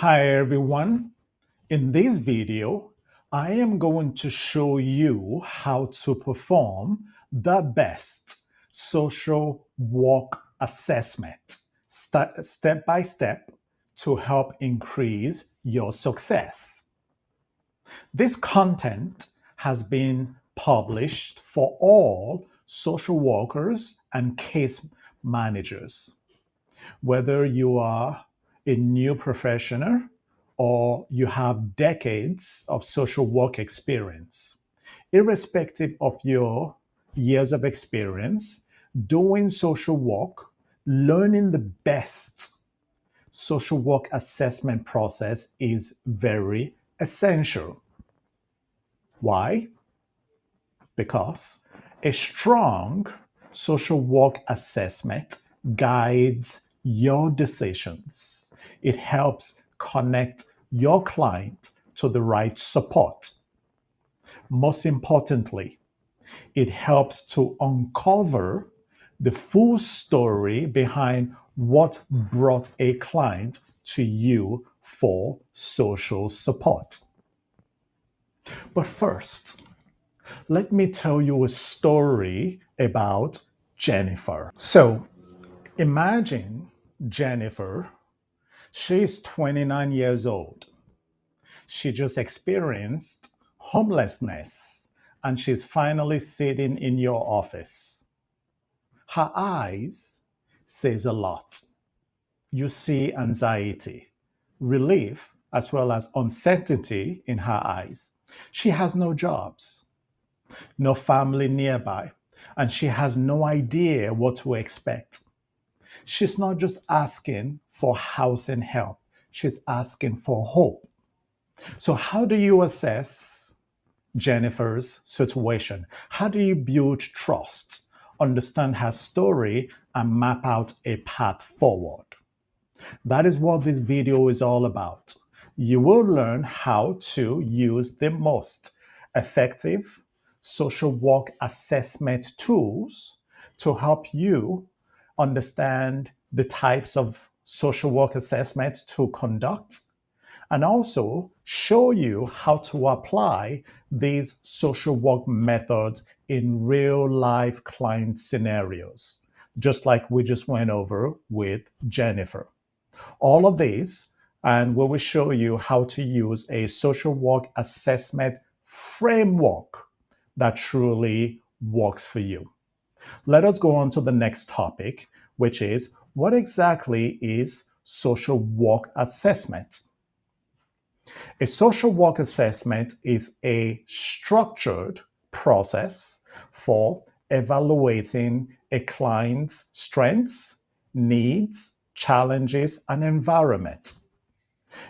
Hi everyone. In this video, I am going to show you how to perform the best social work assessment step by step to help increase your success. This content has been published for all social workers and case managers. Whether you are a new professional or you have decades of social work experience, irrespective of your years of experience, doing social work, learning the best social work assessment process is very essential. Why? Because a strong social work assessment guides your decisions. It helps connect your client to the right support. Most importantly, it helps to uncover the full story behind what brought a client to you for social support. But first, let me tell you a story about Jennifer. So imagine Jennifer. She's 29 years old. She just experienced homelessness and she's finally sitting in your office. Her eyes says a lot. You see anxiety, relief, as well as uncertainty in her eyes. She has no jobs, no family nearby, and she has no idea what to expect. She's not just asking for housing help, she's asking for hope. So, how do you assess Jennifer's situation? How do you build trust, understand her story, and map out a path forward? That is what this video is all about. You will learn how to use the most effective social work assessment tools to help you understand the types of social work assessments to conduct and also show you how to apply these social work methods in real life client scenarios, just like we just went over with Jennifer. All of these, and we will show you how to use a social work assessment framework that truly works for you. Let us go on to the next topic, which is what exactly is social work assessment? A social work assessment is a structured process for evaluating a client's strengths, needs, challenges, and environment.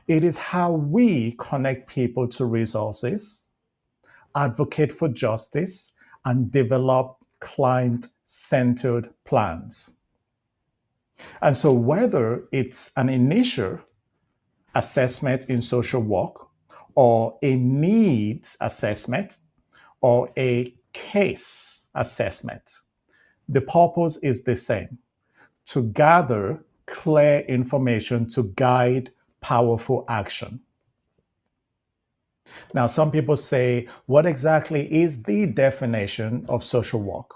It is how we connect people to resources, advocate for justice, and develop client-centered plans. And so whether it's an initial assessment in social work or a needs assessment or a case assessment, the purpose is the same: to gather clear information to guide powerful action. Now, some people say, what exactly is the definition of social work?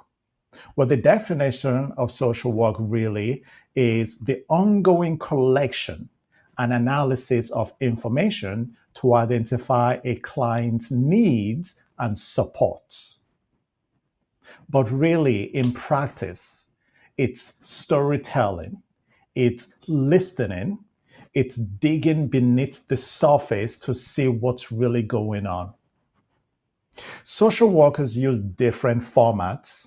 Well, the definition of social work really is the ongoing collection and analysis of information to identify a client's needs and supports. But really, in practice, it's storytelling, it's listening, it's digging beneath the surface to see what's really going on. Social workers use different formats.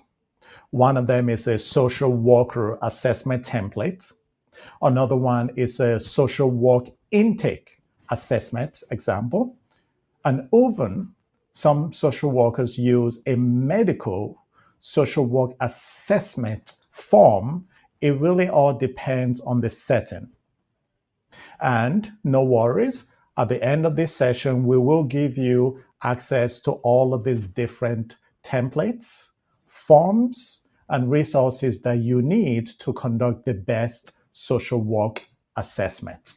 One of them is a social worker assessment template. Another one is a social work intake assessment example. And even some social workers use a medical social work assessment form. It really all depends on the setting. And no worries, at the end of this session, we will give you access to all of these different templates, forms, and resources that you need to conduct the best social work assessment.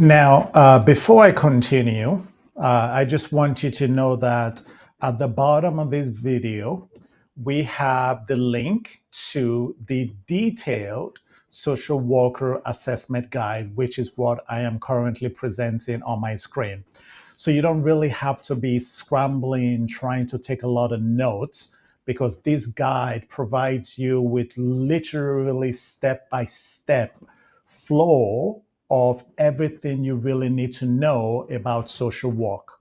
Now, before I continue, I just want you to know that at the bottom of this video, we have the link to the detailed social worker assessment guide, which is what I am currently presenting on my screen. So you don't really have to be scrambling, trying to take a lot of notes, because this guide provides you with literally step-by-step flow of everything you really need to know about social work.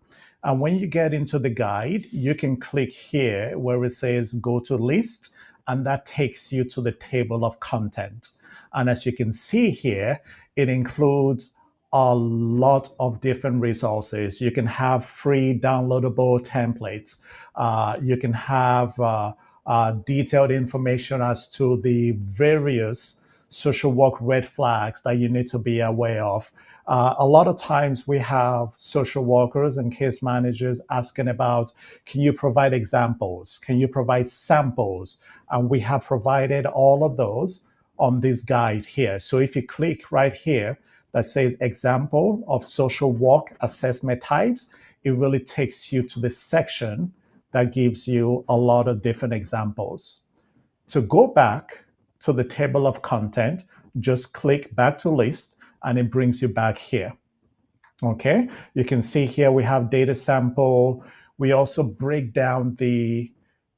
And when you get into the guide, you can click here where it says go to list, and that takes you to the table of content. And as you can see here, it includes a lot of different resources. You can have free downloadable templates. You can have detailed information as to the various social work red flags that you need to be aware of. A lot of times we have social workers and case managers asking about, can you provide examples? Can you provide samples? And we have provided all of those on this guide here. So if you click right here that says example of social work assessment types, it really takes you to the section that gives you a lot of different examples. To go back to the table of content, just click back to list and it brings you back here. Okay, you can see here we have data sample. We also break down the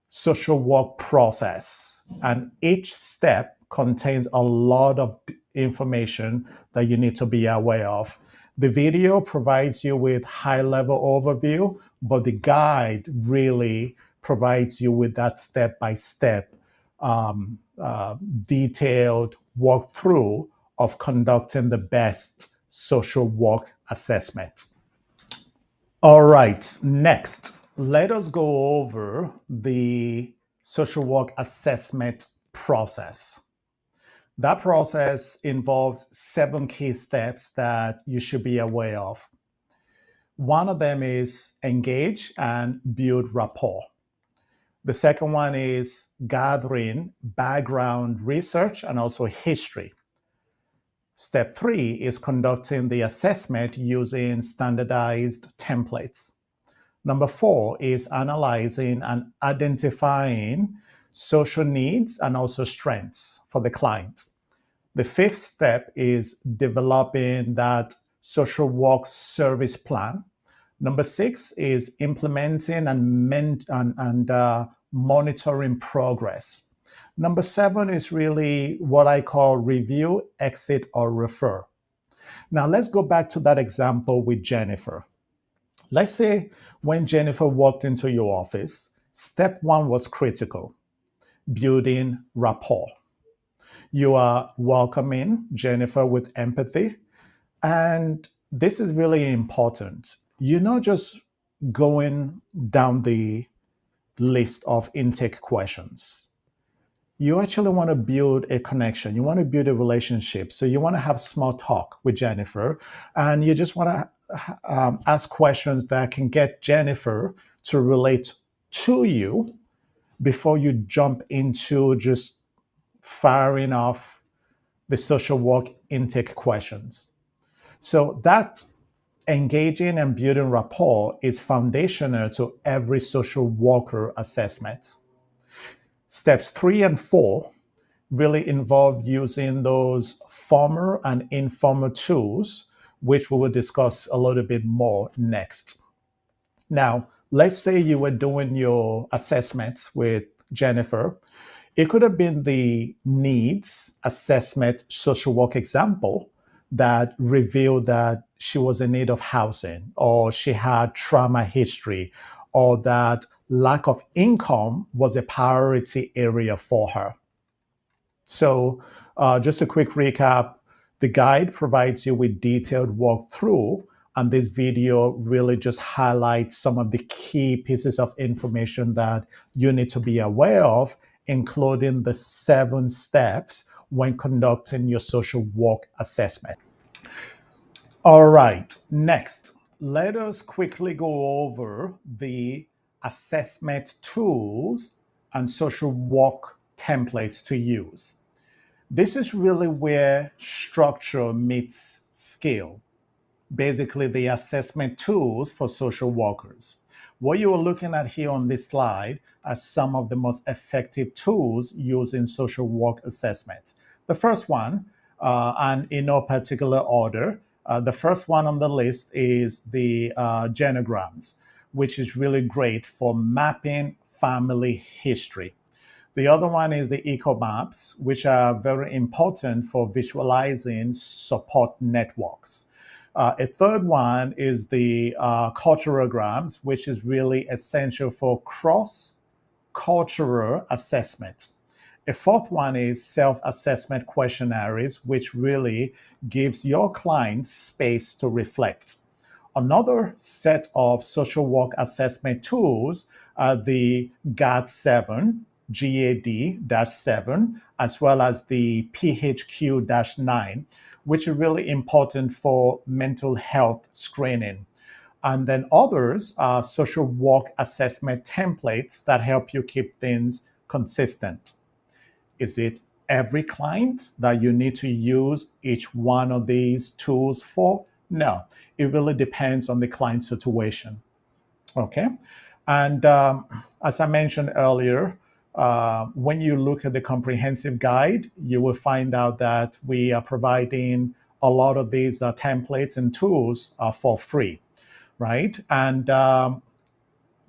social work process, and each step contains a lot of information that you need to be aware of. The video provides you with high-level overview, but the guide really provides you with that step-by-step detailed walkthrough of conducting the best social work assessment. All right, next, let us go over the social work assessment process. That process involves 7 key steps that you should be aware of. One of them is engage and build rapport. The second one is gathering background research and also history. Step 3 is conducting the assessment using standardized templates. Number 4 is analyzing and identifying social needs and also strengths for the client. The 5th step is developing that social work service plan. Number 6 is implementing and monitoring progress. Number 7 is really what I call review, exit, or refer. Now let's go back to that example with Jennifer. Let's say when Jennifer walked into your office, step 1 was critical, building rapport. You are welcoming Jennifer with empathy. And this is really important. You're not just going down the list of intake questions. You actually want to build a connection. You want to build a relationship. So you want to have small talk with Jennifer, and you just want to ask questions that can get Jennifer to relate to you before you jump into just firing off the social work intake questions. So that engaging and building rapport is foundational to every social worker assessment. Steps 3 and 4 really involve using those formal and informal tools, which we will discuss a little bit more next. Now, let's say you were doing your assessments with Jennifer. It could have been the needs assessment social work example that revealed that she was in need of housing, or she had trauma history, or that lack of income was a priority area for her. So just a quick recap, the guide provides you with detailed walkthrough, and this video really just highlights some of the key pieces of information that you need to be aware of, including the 7 steps when conducting your social work assessment. All right, next, let us quickly go over the assessment tools and social work templates to use. This is really where structure meets skill. basically the assessment tools for social workers. What you are looking at here on this slide are some of the most effective tools used in social work assessment. The first one, and in no particular order, the first one on the list is the genograms, which is really great for mapping family history. The other one is the ecomaps, which are very important for visualizing support networks. A third one is the culturograms, which is really essential for cross-cultural assessment. A fourth one is self-assessment questionnaires, which really gives your clients space to reflect. Another set of social work assessment tools are the GAD-7, GAD-7, as well as the PHQ-9, which are really important for mental health screening. And then others are social work assessment templates that help you keep things consistent. Is it every client that you need to use each one of these tools for? No, it really depends on the client situation. Okay. And as I mentioned earlier, when you look at the comprehensive guide, you will find out that we are providing a lot of these templates and tools for free, right? And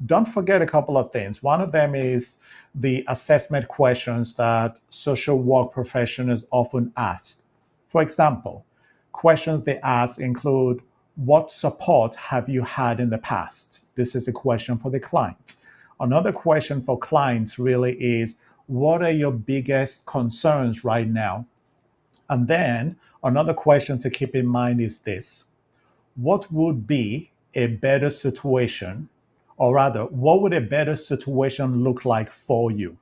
don't forget a couple of things. One of them is the assessment questions that social work professionals often ask. For example, questions they ask include, what support have you had in the past? This is a question for the client. Another question for clients really is, what are your biggest concerns right now? And then another question to keep in mind is this: what would be a better situation, or rather, what would a better situation look like for you?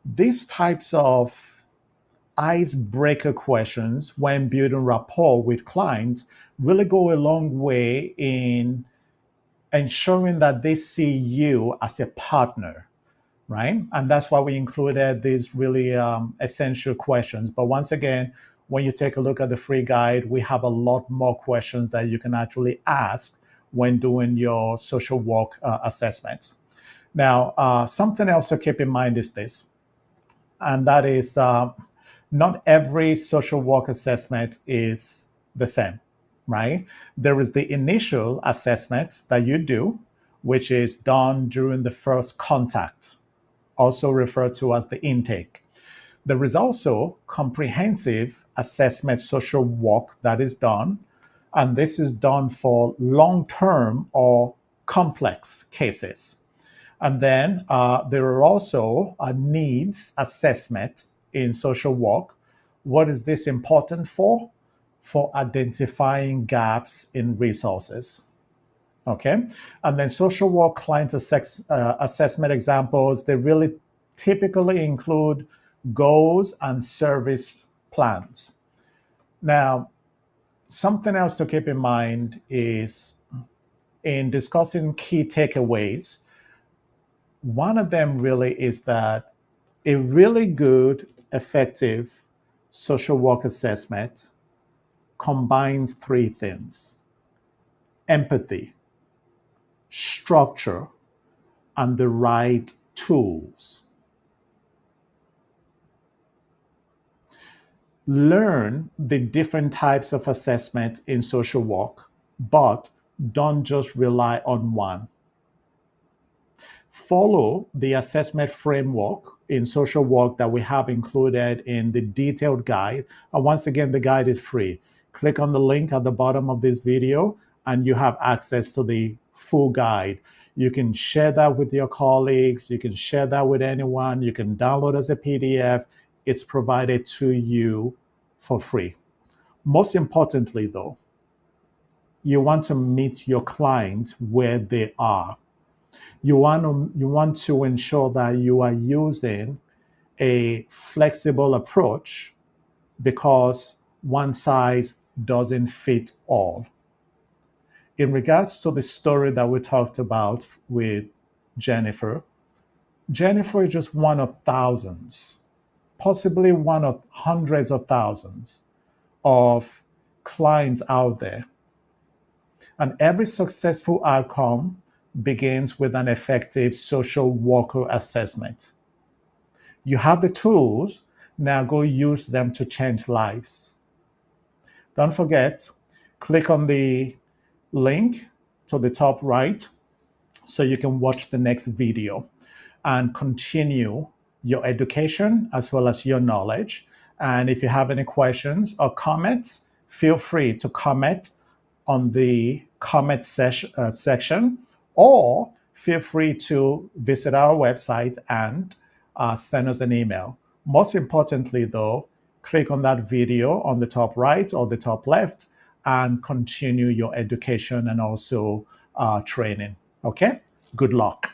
These types of icebreaker questions when building rapport with clients really go a long way in ensuring that they see you as a partner, right? And that's why we included these really essential questions. But once again, when you take a look at the free guide, we have a lot more questions that you can actually ask when doing your social work assessments. Now, something else to keep in mind is this, and that is not every social work assessment is the same, right? There is the initial assessment that you do, which is done during the first contact, also referred to as the intake. There is also comprehensive assessment social work that is done, and this is done for long-term or complex cases. And then there are also a needs assessment in social work. What is this important for? For identifying gaps in resources. Okay. And then social work client assessment examples, they really typically include goals and service plans. Now, something else to keep in mind is in discussing key takeaways, one of them really is that a really good, effective social work assessment combines three things: empathy, structure, and the right tools. Learn the different types of assessment in social work, but don't just rely on one. Follow the assessment framework in social work that we have included in the detailed guide. And once again, the guide is free. Click on the link at the bottom of this video and you have access to the full guide. You can share that with your colleagues. You can share that with anyone. You can download as a PDF. It's provided to you for free. Most importantly, though, you want to meet your clients where they are. You want to ensure that you are using a flexible approach because one size doesn't fit all. In regards to the story that we talked about with Jennifer, Jennifer is just one of thousands, possibly one of hundreds of thousands of clients out there And every successful outcome begins with an effective social worker assessment. You have the tools, now go use them to change lives. Don't forget, click on the link to the top right so you can watch the next video and continue your education as well as your knowledge. And if you have any questions or comments, feel free to comment on the comment section, or feel free to visit our website and send us an email. Most importantly, though, click on that video on the top right or the top left and continue your education and also training. Okay? Good luck.